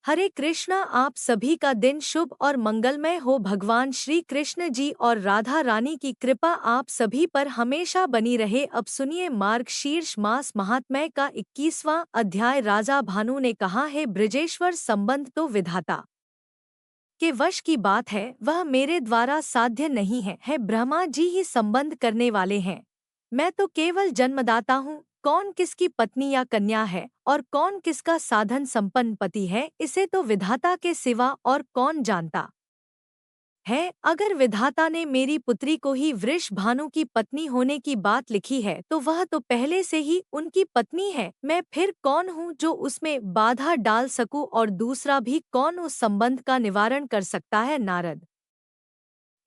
हरे कृष्णा। आप सभी का दिन शुभ और मंगलमय हो। भगवान श्री कृष्ण जी और राधा रानी की कृपा आप सभी पर हमेशा बनी रहे। अब सुनिए मार्गशीर्ष मास महात्म्य का 21वां अध्याय। राजा भानु ने कहा है, ब्रजेश्वर संबंध तो विधाता के वश की बात है, वह मेरे द्वारा साध्य नहीं है ब्रह्मा जी ही संबंध करने वाले हैं। मैं तो केवल जन्मदाता हूँ। कौन किसकी पत्नी या कन्या है और कौन किसका साधन संपन्न पति है, इसे तो विधाता के सिवा और कौन जानता है। अगर विधाता ने मेरी पुत्री को ही वृषभानु की पत्नी होने की बात लिखी है तो वह तो पहले से ही उनकी पत्नी है। मैं फिर कौन हूँ जो उसमें बाधा डाल सकूं, और दूसरा भी कौन उस संबंध का निवारण कर सकता है। नारद।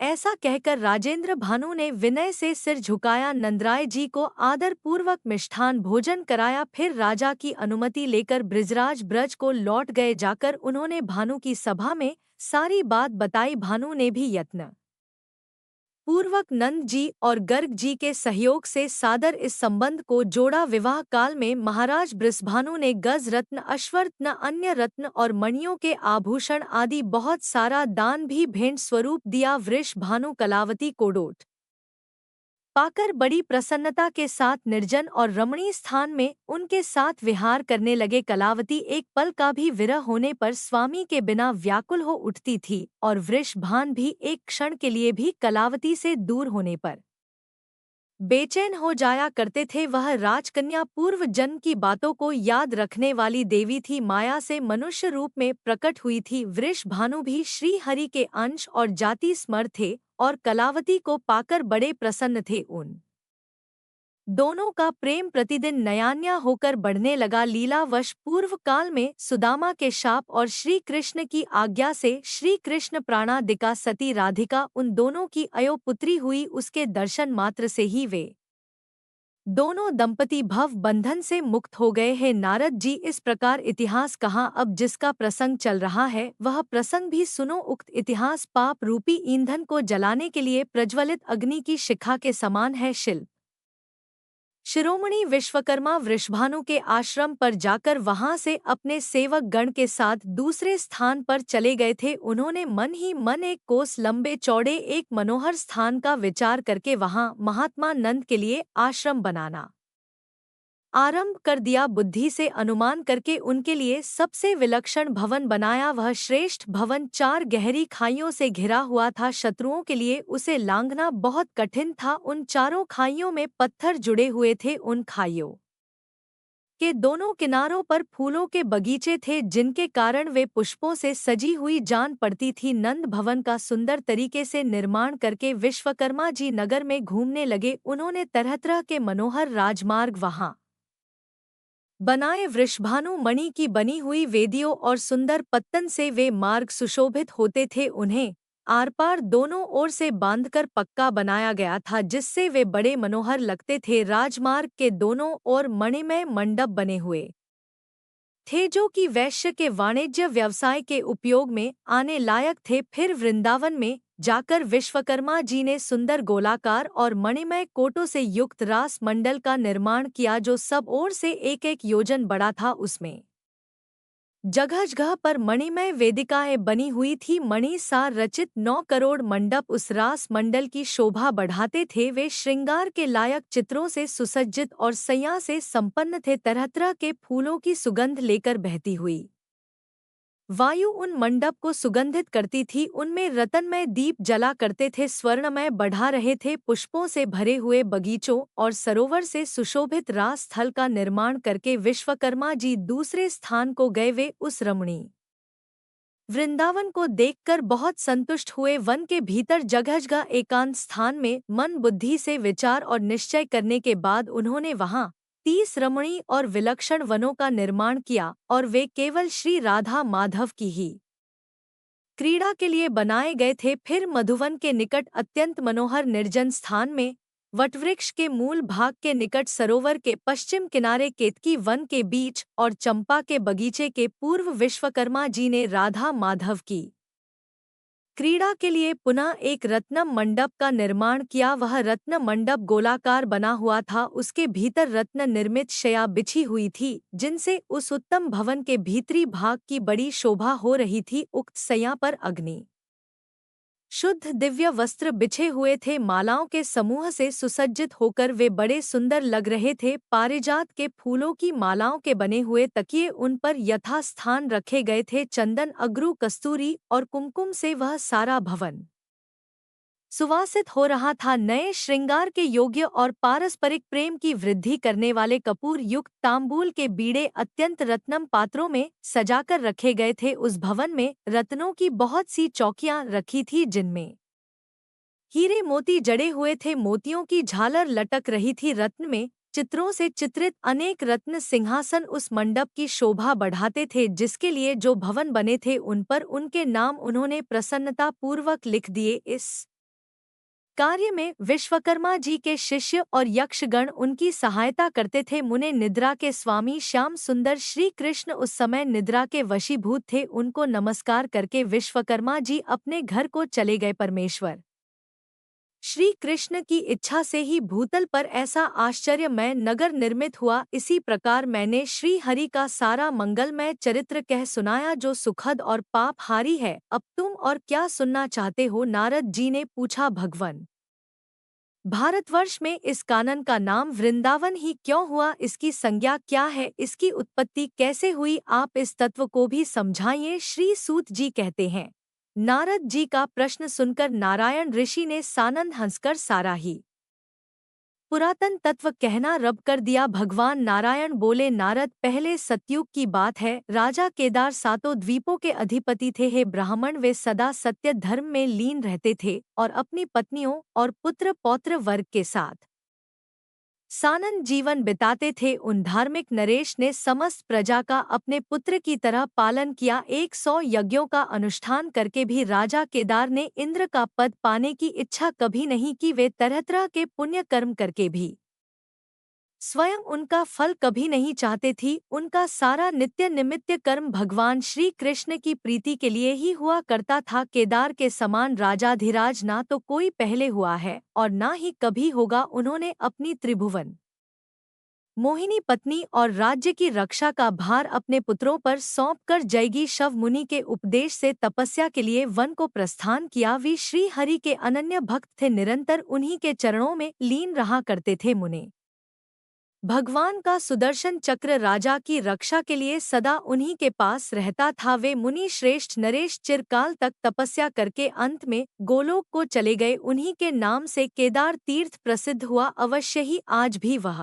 ऐसा कहकर राजेंद्र भानु ने विनय से सिर झुकाया। नंदराय जी को आदर पूर्वक मिष्ठान भोजन कराया। फिर राजा की अनुमति लेकर ब्रिजराज ब्रज को लौट गए। जाकर उन्होंने भानु की सभा में सारी बात बताई। भानु ने भी यत्न पूर्वक नंद जी और गर्ग जी के सहयोग से सादर इस संबंध को जोड़ा। विवाह काल में महाराज बृषभानु ने गज रत्न, अश्वरत्न, अन्य रत्न और मणियों के आभूषण आदि बहुत सारा दान भी भेंट स्वरूप दिया। वृषभानु कलावती को डोट पाकर बड़ी प्रसन्नता के साथ निर्जन और रमणीय स्थान में उनके साथ विहार करने लगे। कलावती एक पल का भी विरह होने पर स्वामी के बिना व्याकुल हो उठती थी, और वृषभान भी एक क्षण के लिए भी कलावती से दूर होने पर बेचैन हो जाया करते थे। वह राजकन्या पूर्व जन्म की बातों को याद रखने वाली देवी थी, माया से मनुष्य रूप में प्रकट हुई थी। वृषभानु भी श्री हरि के अंश और जाति स्मर थे और कलावती को पाकर बड़े प्रसन्न थे। उन दोनों का प्रेम प्रतिदिन नयान्या होकर बढ़ने लगा। लीलावश पूर्व काल में सुदामा के शाप और श्री कृष्ण की आज्ञा से श्री कृष्ण प्राणादिका सती राधिका उन दोनों की अयोपुत्री हुई। उसके दर्शन मात्र से ही वे दोनों दंपति भव बंधन से मुक्त हो गए हैं। नारद जी, इस प्रकार इतिहास कहा। अब जिसका प्रसंग चल रहा है वह प्रसंग भी सुनो। उक्त इतिहास पाप रूपी ईंधन को जलाने के लिए प्रज्वलित अग्नि की शिखा के समान है। शिरोमणि विश्वकर्मा वृषभानु के आश्रम पर जाकर वहां से अपने सेवक गण के साथ दूसरे स्थान पर चले गए थे। उन्होंने मन ही मन 1 कोस लंबे चौड़े एक मनोहर स्थान का विचार करके वहां महात्मा नंद के लिए आश्रम बनाना आरंभ कर दिया। बुद्धि से अनुमान करके उनके लिए सबसे विलक्षण भवन बनाया। वह श्रेष्ठ भवन 4 गहरी खाइयों से घिरा हुआ था। शत्रुओं के लिए उसे लांघना बहुत कठिन था। उन चारों खाइयों में पत्थर जुड़े हुए थे। उन खाइयों के दोनों किनारों पर फूलों के बगीचे थे, जिनके कारण वे पुष्पों से सजी हुई जान पड़ती थी। नंद भवन का सुंदर तरीके से निर्माण करके विश्वकर्मा जी नगर में घूमने लगे। उन्होंने तरह तरह के मनोहर राजमार्ग वहां बनाए। वृषभानु मणि की बनी हुई वेदियों और सुंदर पत्तन से वे मार्ग सुशोभित होते थे। उन्हें आर पार दोनों ओर से बांधकर पक्का बनाया गया था, जिससे वे बड़े मनोहर लगते थे। राजमार्ग के दोनों ओर मणिमय मंडप बने हुए थे, जो कि वैश्य के वाणिज्य व्यवसाय के उपयोग में आने लायक थे। फिर वृंदावन में जाकर विश्वकर्मा जी ने सुंदर गोलाकार और मणिमय कोटों से युक्त रास मंडल का निर्माण किया, जो सब ओर से 1-1 योजन बड़ा था। उसमें जगह जगह पर मणिमय वेदिकाएं बनी हुई थी। मणि सार रचित 9 करोड़ मंडप उस रास मंडल की शोभा बढ़ाते थे। वे श्रृंगार के लायक चित्रों से सुसज्जित और सैया से संपन्न थे। तरह तरह के फूलों की सुगंध लेकर बहती हुई वायु उन मंडप को सुगंधित करती थी। उनमें रतनमय दीप जला करते थे, स्वर्णमय बढ़ा रहे थे। पुष्पों से भरे हुए बगीचों और सरोवर से सुशोभित रास स्थल का निर्माण करके विश्वकर्मा जी दूसरे स्थान को गए। वे उस रमणीय वृंदावन को देखकर बहुत संतुष्ट हुए। वन के भीतर जगह जगह एकांत स्थान में मन बुद्धि से विचार और निश्चय करने के बाद उन्होंने वहां 30 रमणीय और विलक्षण वनों का निर्माण किया, और वे केवल श्री राधा माधव की ही क्रीड़ा के लिए बनाए गए थे। फिर मधुवन के निकट अत्यंत मनोहर निर्जन स्थान में वटवृक्ष के मूल भाग के निकट सरोवर के पश्चिम किनारे केतकी वन के बीच और चंपा के बगीचे के पूर्व विश्वकर्मा जी ने राधा माधव की क्रीड़ा के लिए पुनः एक रत्नम मंडप का निर्माण किया। वह रत्न मंडप गोलाकार बना हुआ था, उसके भीतर रत्न निर्मित शैया बिछी हुई थी, जिनसे उस उत्तम भवन के भीतरी भाग की बड़ी शोभा हो रही थी। उक्त शैया पर अग्नि शुद्ध दिव्य वस्त्र बिछे हुए थे। मालाओं के समूह से सुसज्जित होकर वे बड़े सुंदर लग रहे थे। पारिजात के फूलों की मालाओं के बने हुए तकिए उन पर यथास्थान रखे गए थे। चंदन, अगरू, कस्तूरी और कुमकुम से वह सारा भवन सुवासित हो रहा था। नए श्रृंगार के योग्य और पारस्परिक प्रेम की वृद्धि करने वाले कपूर युक्त तांबूल के बीड़े अत्यंत रत्नम पात्रों में सजाकर रखे गए थे। उस भवन में रत्नों की बहुत सी चौकियां रखी थी, जिनमें हीरे मोती जड़े हुए थे। मोतियों की झालर लटक रही थी। रत्न में चित्रों से चित्रित अनेक रत्न सिंहासन उस मंडप की शोभा बढ़ाते थे। जिसके लिए जो भवन बने थे उन पर उनके नाम उन्होंने प्रसन्नता पूर्वक लिख दिए। इस कार्य में विश्वकर्मा जी के शिष्य और यक्षगण उनकी सहायता करते थे। मुने निद्रा के स्वामी श्याम सुंदर श्री कृष्ण उस समय निद्रा के वशीभूत थे। उनको नमस्कार करके विश्वकर्मा जी अपने घर को चले गए। परमेश्वर श्री कृष्ण की इच्छा से ही भूतल पर ऐसा आश्चर्यमय नगर निर्मित हुआ। इसी प्रकार मैंने श्री हरि का सारा मंगलमय चरित्र कह सुनाया, जो सुखद और पापहारी है। अब तुम और क्या सुनना चाहते हो? नारद जी ने पूछा। भगवन, भारतवर्ष में इस कानन का नाम वृंदावन ही क्यों हुआ? इसकी संज्ञा क्या है? इसकी उत्पत्ति कैसे हुई? आप इस तत्व को भी समझाइए। श्री सूत जी कहते हैं, नारद जी का प्रश्न सुनकर नारायण ऋषि ने सानंद हंसकर सारा ही पुरातन तत्व कहना रब कर दिया। भगवान नारायण बोले, नारद, पहले सतयुग की बात है। राजा केदार सातों द्वीपों के अधिपति थे। हे ब्राह्मण, वे सदा सत्य धर्म में लीन रहते थे और अपनी पत्नियों और पुत्र पौत्र वर्ग के साथ सानंद जीवन बिताते थे। उन धार्मिक नरेश ने समस्त प्रजा का अपने पुत्र की तरह पालन किया। 100 यज्ञों का अनुष्ठान करके भी राजा केदार ने इंद्र का पद पाने की इच्छा कभी नहीं की। वे तरह तरह के पुण्य कर्म करके भी स्वयं उनका फल कभी नहीं चाहते थी। उनका सारा नित्य निमित्त कर्म भगवान श्री कृष्ण की प्रीति के लिए ही हुआ करता था। केदार के समान राजाधिराज ना तो कोई पहले हुआ है और ना ही कभी होगा। उन्होंने अपनी त्रिभुवन मोहिनी पत्नी और राज्य की रक्षा का भार अपने पुत्रों पर सौंपकर जैगी शव मुनि के उपदेश से तपस्या के लिए वन को प्रस्थान किया। वे श्री हरि के अनन्य भक्त थे, निरंतर उन्हीं के चरणों में लीन रहा करते थे। मुने भगवान का सुदर्शन चक्र राजा की रक्षा के लिए सदा उन्हीं के पास रहता था। वे मुनि श्रेष्ठ नरेश चिरकाल तक तपस्या करके अंत में गोलोक को चले गए। उन्हीं के नाम से केदार तीर्थ प्रसिद्ध हुआ। अवश्य ही आज भी वह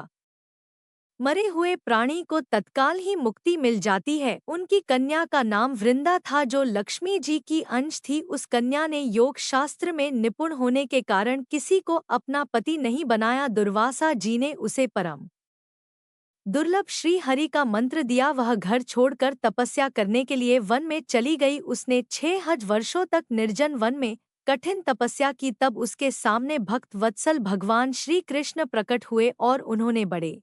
मरे हुए प्राणी को तत्काल ही मुक्ति मिल जाती है। उनकी कन्या का नाम वृंदा था, जो लक्ष्मी जी की अंश थी। उस कन्या ने योग शास्त्र में निपुण होने के कारण किसी को अपना पति नहीं बनाया। दुर्वासा जी ने उसे परम दुर्लभ श्री हरि का मंत्र दिया। वह घर छोड़कर तपस्या करने के लिए वन में चली गई। उसने 6 वर्षों तक निर्जन वन में कठिन तपस्या की। तब उसके सामने भक्त वत्सल भगवान श्री कृष्ण प्रकट हुए और उन्होंने बड़े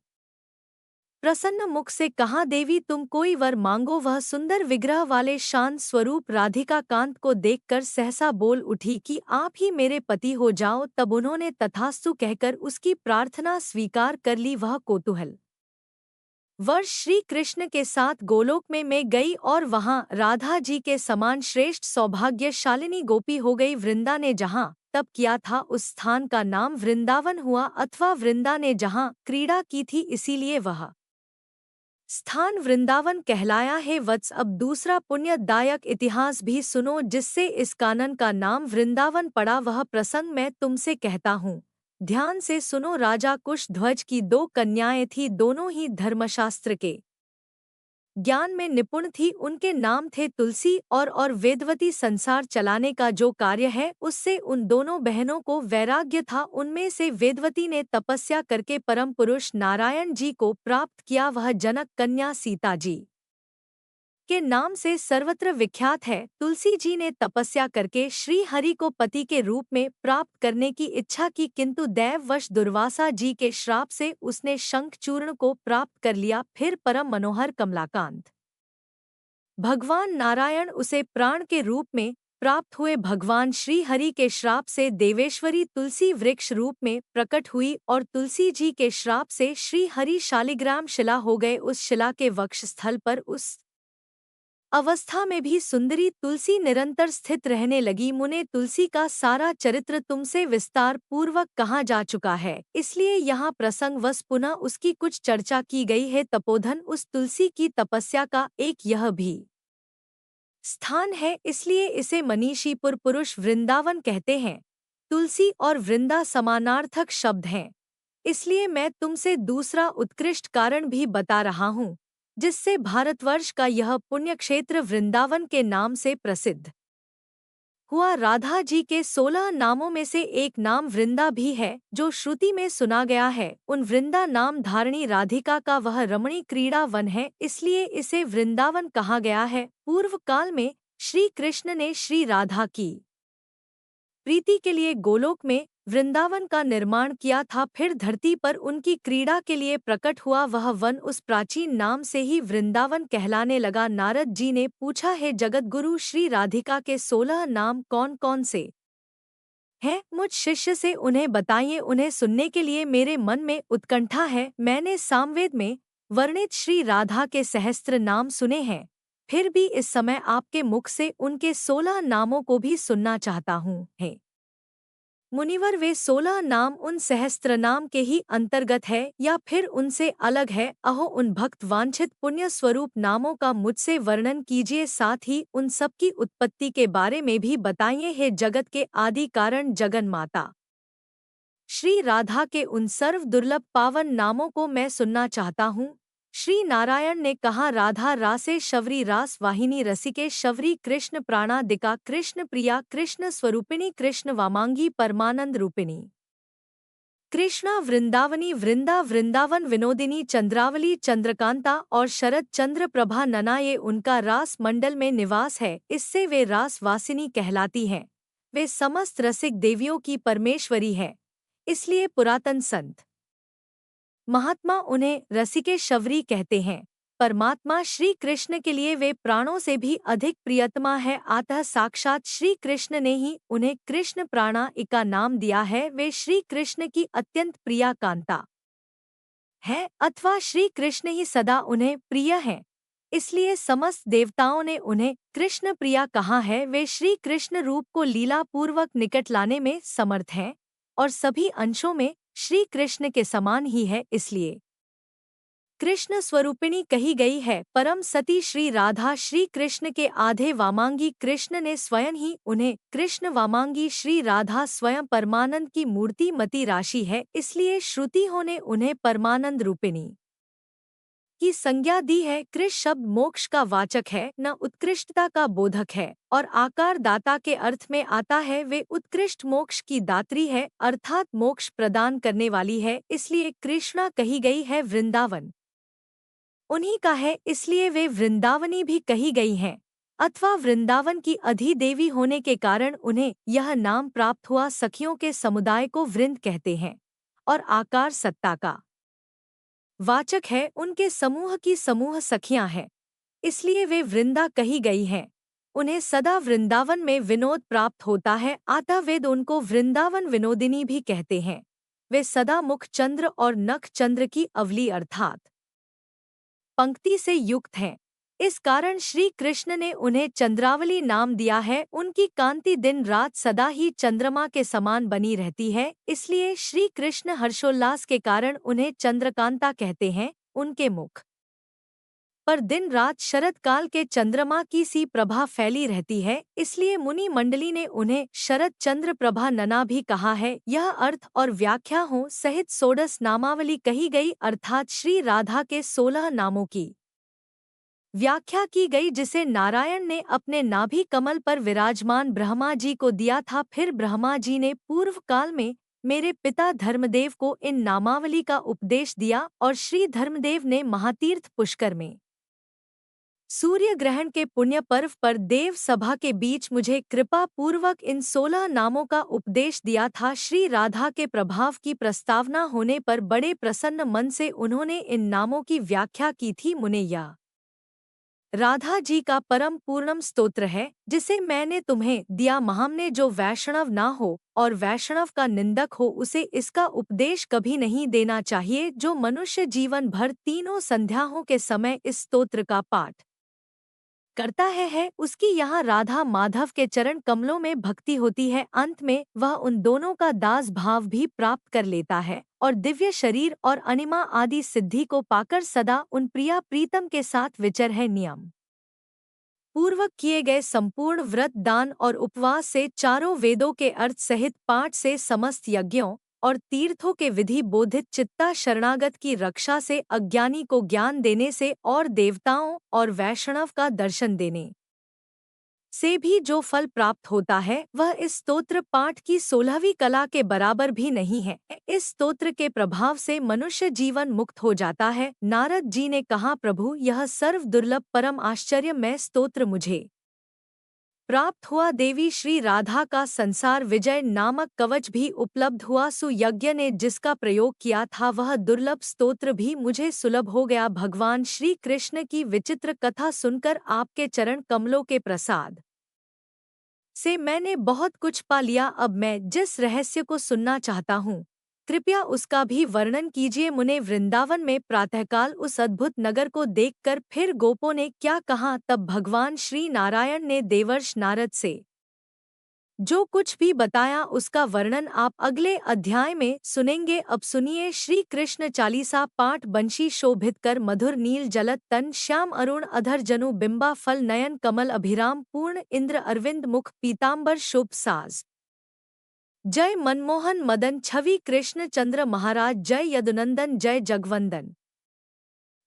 प्रसन्न मुख से कहा, देवी, तुम कोई वर मांगो। वह सुंदर विग्रह वाले शांत स्वरूप राधिका कांत को देखकर सहसा बोल उठी कि आप ही मेरे पति हो जाओ। तब उन्होंने तथास्तु कहकर उसकी प्रार्थना स्वीकार कर ली। वह कौतूहल वर्ष श्री कृष्ण के साथ गोलोक में मैं गई और वहां राधा जी के समान श्रेष्ठ सौभाग्यशालिनी गोपी हो गई। वृंदा ने जहां तप किया था उस स्थान का नाम वृंदावन हुआ, अथवा वृंदा ने जहां क्रीड़ा की थी इसीलिए वह स्थान वृंदावन कहलाया है। वत्स, अब दूसरा पुण्यदायक इतिहास भी सुनो, जिससे इस कानन का नाम वृंदावन पड़ा। वह प्रसंग मैं तुमसे कहता हूँ, ध्यान से सुनो। राजा कुशध्वज की 2 कन्याएं थीं, दोनों ही धर्मशास्त्र के ज्ञान में निपुण थी। उनके नाम थे तुलसी और वेदवती। संसार चलाने का जो कार्य है उससे उन दोनों बहनों को वैराग्य था। उनमें से वेदवती ने तपस्या करके परम पुरुष नारायण जी को प्राप्त किया। वह जनक कन्या सीता जी के नाम से सर्वत्र विख्यात है। तुलसी जी ने तपस्या करके श्री हरि को पति के रूप में प्राप्त करने की इच्छा की, किंतु दैववश दुर्वासा जी के श्राप से उसने शंखचूर्ण को प्राप्त कर लिया। फिर परम मनोहर कमलाकांत भगवान नारायण उसे प्राण के रूप में प्राप्त हुए भगवान श्री हरि के श्राप से देवेश्वरी तुलसी वृक्ष रूप में प्रकट हुई और तुलसी जी के श्राप से श्री हरि शालिग्राम शिला हो गए। उस शिला के वक्ष स्थल पर उस अवस्था में भी सुंदरी तुलसी निरंतर स्थित रहने लगी। मुने तुलसी का सारा चरित्र तुमसे विस्तार पूर्वक कहा जा चुका है, इसलिए यहाँ प्रसंगवश पुनः उसकी कुछ चर्चा की गई है। तपोधन उस तुलसी की तपस्या का एक यह भी स्थान है, इसलिए इसे मनीषीपुर पुरुष वृंदावन कहते हैं। तुलसी और वृंदा समानार्थक शब्द हैं, इसलिए मैं तुमसे दूसरा उत्कृष्ट कारण भी बता रहा हूँ, जिससे भारतवर्ष का यह पुण्य क्षेत्र वृंदावन के नाम से प्रसिद्ध हुआ। राधा जी के 16 नामों में से एक नाम वृंदा भी है, जो श्रुति में सुना गया है। उन वृंदा नाम धारणी राधिका का वह रमणी क्रीड़ा वन है, इसलिए इसे वृंदावन कहा गया है। पूर्व काल में श्री कृष्ण ने श्री राधा की प्रीति के लिए गोलोक में वृंदावन का निर्माण किया था, फिर धरती पर उनकी क्रीड़ा के लिए प्रकट हुआ वह वन उस प्राचीन नाम से ही वृंदावन कहलाने लगा। नारद जी ने पूछा, है जगतगुरु श्री राधिका के 16 नाम कौन कौन से हैं? मुझ शिष्य से उन्हें बताइए, उन्हें सुनने के लिए मेरे मन में उत्कंठा है। मैंने सामवेद में वर्णित श्री राधा के सहस्त्र नाम सुने हैं, फिर भी इस समय आपके मुख से उनके 16 नामों को भी सुनना चाहता हूँ। है मुनिवर, वे 16 नाम उन सहस्त्र नाम के ही अंतर्गत है या फिर उनसे अलग है? अहो, उन भक्त वांछित पुण्य स्वरूप नामों का मुझसे वर्णन कीजिए, साथ ही उन सब की उत्पत्ति के बारे में भी बताइए। है जगत के आदि कारण जगन माता श्री राधा के उन सर्व दुर्लभ पावन नामों को मैं सुनना चाहता हूँ। श्री नारायण ने कहा, राधा रासे शवरी रास वाहिनी रसिके शवरी कृष्ण प्राणादिका कृष्ण प्रिया कृष्ण स्वरूपिणी कृष्ण वामांगी परमानंद रूपिणी कृष्णा वृंदावनी वृंदा वृंदावन विनोदिनी चंद्रावली चंद्रकांता और शरद चंद्र प्रभा नना, ये उनका रास मंडल में निवास है, इससे वे रास वासिनी कहलाती हैं। वे समस्त रसिक देवियों की परमेश्वरी है, इसलिए पुरातन संत महात्मा उन्हें रसिके शवरी कहते हैं। परमात्मा श्री कृष्ण के लिए वे प्राणों से भी अधिक प्रियतमा है, अतः साक्षात श्री कृष्ण ने ही उन्हें कृष्ण प्राणा नाम दिया है। वे श्री कृष्ण की अत्यंत प्रिया कांता है, अथवा श्री कृष्ण ही सदा उन्हें प्रिय हैं, इसलिए समस्त देवताओं ने उन्हें कृष्ण प्रिया कहा है। वे श्री कृष्ण रूप को लीला पूर्वक निकट लाने में समर्थ हैं और सभी अंशों में श्री कृष्ण के समान ही है, इसलिए कृष्ण स्वरूपिणी कही गई है। परम सती श्री राधा श्री कृष्ण के आधे वामांगी, कृष्ण ने स्वयं ही उन्हें कृष्ण वामांगी, श्री राधा स्वयं परमानंद की मूर्ति मति राशि है, इसलिए श्रुतियों ने उन्हें परमानंद रूपिणी की संज्ञा दी है। कृष्ण शब्द मोक्ष का वाचक है, न उत्कृष्टता का बोधक है, और आकार दाता के अर्थ में आता है। वे उत्कृष्ट मोक्ष की दात्री है, अर्थात मोक्ष प्रदान करने वाली है, इसलिए कृष्णा कही गई है। वृंदावन उन्हीं का है, इसलिए वे वृंदावनी भी कही गई हैं, अथवा वृंदावन की अधिदेवी होने के कारण उन्हें यह नाम प्राप्त हुआ। सखियों के समुदाय को वृंद कहते हैं और आकार सत्ता का वाचक है, उनके समूह की समूह सखियां हैं, इसलिए वे वृंदा कही गई हैं। उन्हें सदा वृंदावन में विनोद प्राप्त होता है, अतः वेद उनको वृंदावन विनोदिनी भी कहते हैं। वे सदा मुख चंद्र और नख चंद्र की अवली अर्थात पंक्ति से युक्त हैं, इस कारण श्री कृष्ण ने उन्हें चंद्रावली नाम दिया है। उनकी कांति दिन रात सदा ही चंद्रमा के समान बनी रहती है, इसलिए श्री कृष्ण हर्षोल्लास के कारण उन्हें चंद्रकांता कहते हैं। उनके मुख पर दिन रात शरद काल के चंद्रमा की सी प्रभा फैली रहती है, इसलिए मुनि मंडली ने उन्हें शरद चंद्र प्रभा नना भी कहा है। यह अर्थ और व्याख्या हो सहित 16 नामावली कही गई, अर्थात श्री राधा के 16 नामों की व्याख्या की गई, जिसे नारायण ने अपने नाभि कमल पर विराजमान ब्रह्मा जी को दिया था। फिर ब्रह्मा जी ने पूर्व काल में मेरे पिता धर्मदेव को इन नामावली का उपदेश दिया और श्री धर्मदेव ने महातीर्थ पुष्कर में सूर्य ग्रहण के पुण्य पर्व पर देव सभा के बीच मुझे कृपा पूर्वक इन 16 नामों का उपदेश दिया था। श्री राधा के प्रभाव की प्रस्तावना होने पर बड़े प्रसन्न मन से उन्होंने इन नामों की व्याख्या की थी। मुने या राधा जी का परम पूर्णम स्तोत्र है, जिसे मैंने तुम्हें दिया। महामने जो वैष्णव ना हो और वैष्णव का निंदक हो, उसे इसका उपदेश कभी नहीं देना चाहिए। जो मनुष्य जीवन भर तीनों संध्याओं के समय इस स्तोत्र का पाठ करता है, उसकी यहाँ राधा माधव के चरण कमलों में भक्ति होती है। अंत में वह उन दोनों का दास भाव भी प्राप्त कर लेता है और दिव्य शरीर और अनिमा आदि सिद्धि को पाकर सदा उन प्रिया प्रीतम के साथ विचर है। नियम पूर्वक किए गए संपूर्ण व्रत, दान और उपवास से, चारों वेदों के अर्थ सहित पाठ से, समस्त यज्ञों और तीर्थों के विधि बोधित चित्ता शरणागत की रक्षा से, अज्ञानी को ज्ञान देने से और देवताओं और वैष्णव का दर्शन देने से भी जो फल प्राप्त होता है, वह इस स्तोत्र पाठ की 16वीं कला के बराबर भी नहीं है। इस स्तोत्र के प्रभाव से मनुष्य जीवन मुक्त हो जाता है। नारद जी ने कहा, प्रभु, यह सर्व दुर्लभ परम आश्चर्यमय स्तोत्र मुझे प्राप्त हुआ। देवी श्री राधा का संसार विजय नामक कवच भी उपलब्ध हुआ। सुयज्ञ ने जिसका प्रयोग किया था, वह दुर्लभ स्तोत्र भी मुझे सुलभ हो गया। भगवान श्री कृष्ण की विचित्र कथा सुनकर आपके चरण कमलों के प्रसाद से मैंने बहुत कुछ पा लिया। अब मैं जिस रहस्य को सुनना चाहता हूँ, कृपया उसका भी वर्णन कीजिए। मुने वृंदावन में प्रातःकाल उस अद्भुत नगर को देखकर फिर गोपों ने क्या कहा, तब भगवान श्री नारायण ने देवर्ष नारद से जो कुछ भी बताया, उसका वर्णन आप अगले अध्याय में सुनेंगे। अब सुनिए श्री कृष्ण चालीसा पाठ। बंशी शोभित कर मधुर नील जलत तन, श्याम अरुण अधर जनु बिंबा फल नयन, कमल अभिराम पूर्ण इंद्र अरविंद मुख, पीतांबर शुभ साज। जय मनमोहन मदन छवि कृष्ण चंद्र महाराज, जय यदुनंदन जय जगवंदन,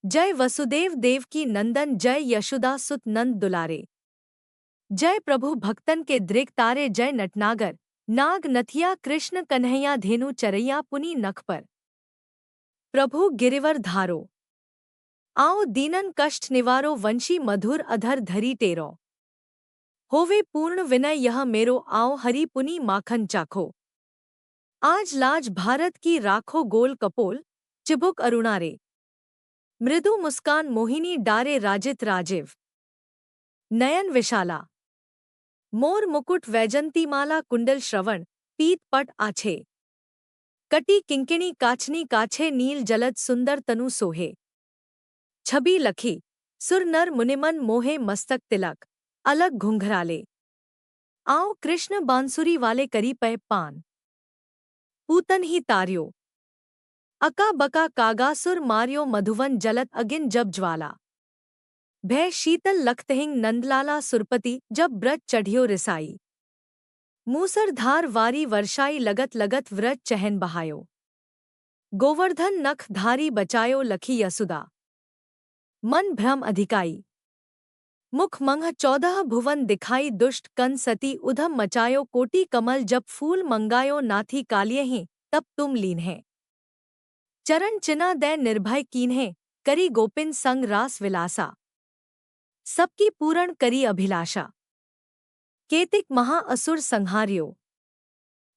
जय वसुदेव देवकी नंदन, जय यशोदा सुत नंद दुलारे, जय प्रभु भक्तन के दृग तारे, जय नटनागर नाग नथिया कृष्ण कन्हैया, धेनु चरैया पुनी नख पर, प्रभु गिरिवर धारो, आओ दीनन कष्ट निवारो, वंशी मधुर अधर धरी टेरो, होवे पूर्ण विनय यह मेरो, आओ हरि पुनी माखन चाखो, आज लाज भारत की राखो, गोल कपोल चिबुक अरुणारे, मृदु मुस्कान मोहिनी डारे, राजित राजिव नयन विशाला, मोर मुकुट वैजंतीमाला, कुंडल श्रवण पीत पट आछे, कटी किंकिणी काछनी काछे, नील जलद सुंदर तनु सोहे, छबी लखी सुर नर मुनिमन मोहे, मस्तक तिलक अलग घुंघराले, आओ कृष्ण बांसुरी वाले, करी पै पान पूतन ही तार्यो, अका बका कागासुर मार्यो, मधुवन जलत अगिन जब ज्वाला, भय शीतल लखतहिंग नंदलाला, सुरपति जब ब्रज चढ़ियो रिसाई, मूसरधार वारी वर्षाई, लगत लगत व्रज चहन बहायो, गोवर्धन नख धारी बचायो, लखी यसुदा मन भ्रम अधिकाई, मुख मंग 14 भुवन दिखाई, दुष्ट कन सती उधम मचायो, कोटि कमल जब फूल मंगायो, नाथी कालियहि तब तुम लीन्हे, चरण चिना दै निर्भय कीन्हे, करी गोपिन संग रास विलासा, सबकी पूरण करी अभिलाषा, केतिक महा असुर संहार्यो,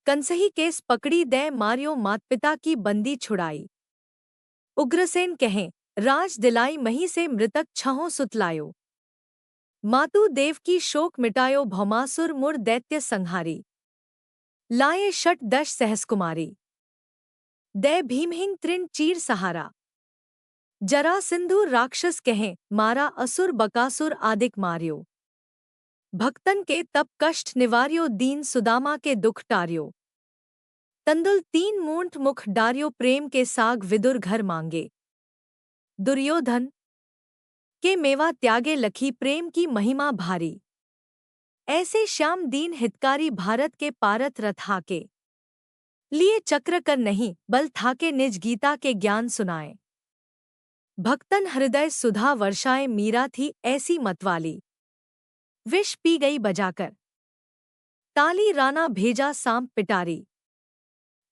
कंसही केस पकड़ी दै मार्यो, मात पिता की बंदी छुड़ाई, उग्रसेन कहें राज दिलाई, मही से मृतक छहों सुतलायो, मातु देव की शोक मिटायो, भौमासुर मुर दैत्य संहारी, लाए शट दश सहस्कुमारी, दै भीमहिंग तृण चीर सहारा, जरा सिंधु राक्षस कहें मारा, असुर बकासुर आदिक मार्यो, भक्तन के तप कष्ट निवार्यो, दीन सुदामा के दुख टार्यो, तंदुल 3 मूंठ मुख डार्यो, प्रेम के साग विदुर घर मांगे, दुर्योधन के मेवा त्यागे, लखी प्रेम की महिमा भारी, ऐसे श्याम दीन हितकारी, भारत के पारथ रथ हाके, लिए चक्र कर नहीं बल थाके, निज गीता के ज्ञान सुनाए, भक्तन हृदय सुधा वर्षाए, मीरा थी ऐसी मतवाली, विष पी गई बजाकर, ताली राना भेजा सांप पिटारी,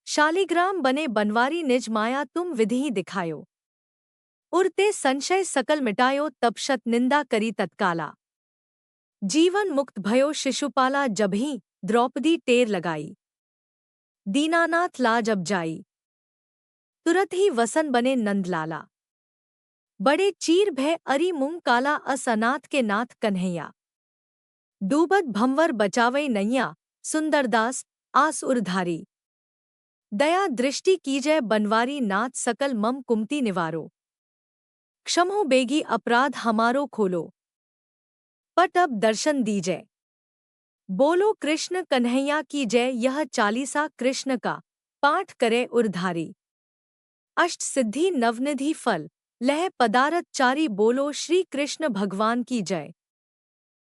शालिग्राम बने बनवारी, निज माया तुम विधि दिखायो, उरते संशय सकल मिटायो, तब शत निंदा करी तत्काला, जीवन मुक्त भयो शिशुपाला, जबहि द्रौपदी टेर लगाई, दीनानाथ लाज अब जाई, तुरत ही वसन बने नंदलाला। बड़े चीर भय अरि मुंग काला असनाथ के नाथ कन्हैया। डूबत भंवर बचावई नैया, सुंदरदास आस उरधारी। दया दृष्टि कीजय बनवारी नाथ सकल मम कुमति निवारो। क्षमो बेगी अपराध हमारो खोलो, पट अब दर्शन दीजय। बोलो कृष्ण कन्हैया की जय। यह चालीसा कृष्ण का पाठ करे उरधारी। अष्ट सिद्धि नवनिधि फल लह पदारथ चारी। बोलो श्री कृष्ण भगवान की जय।